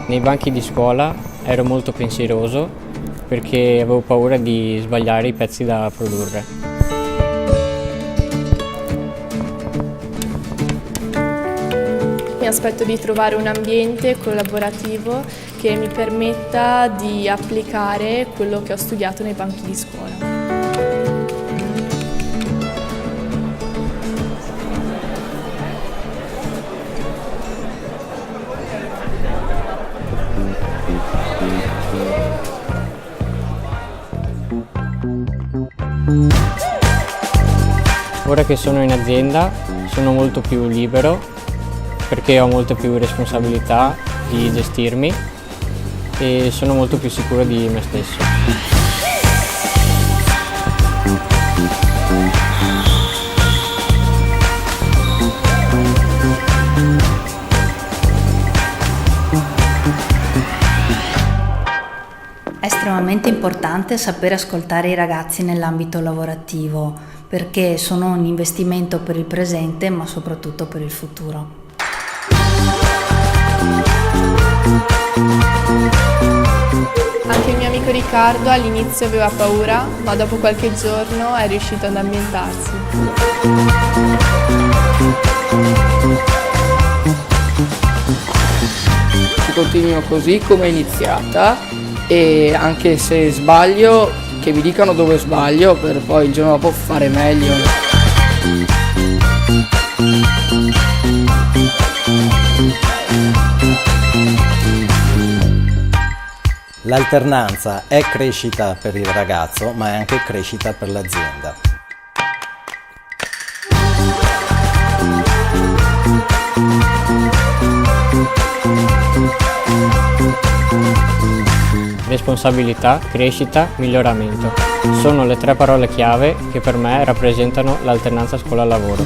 Nei banchi di scuola ero molto pensieroso perché avevo paura di sbagliare i pezzi da produrre. Mi aspetto di trovare un ambiente collaborativo che mi permetta di applicare quello che ho studiato nei banchi di scuola. Ora che sono in azienda sono molto più libero perché ho molte più responsabilità di gestirmi e sono molto più sicuro di me stesso. È estremamente importante sapere ascoltare i ragazzi nell'ambito lavorativo, perché sono un investimento per il presente, ma soprattutto per il futuro. Anche il mio amico Riccardo all'inizio aveva paura, ma dopo qualche giorno è riuscito ad ambientarsi. Si continua così come è iniziata e anche se sbaglio che mi dicano dove sbaglio per poi il giorno dopo fare meglio. L'alternanza è crescita per il ragazzo, ma è anche crescita per l'azienda. Responsabilità, crescita, miglioramento. Sono le tre parole chiave che per me rappresentano l'alternanza scuola-lavoro.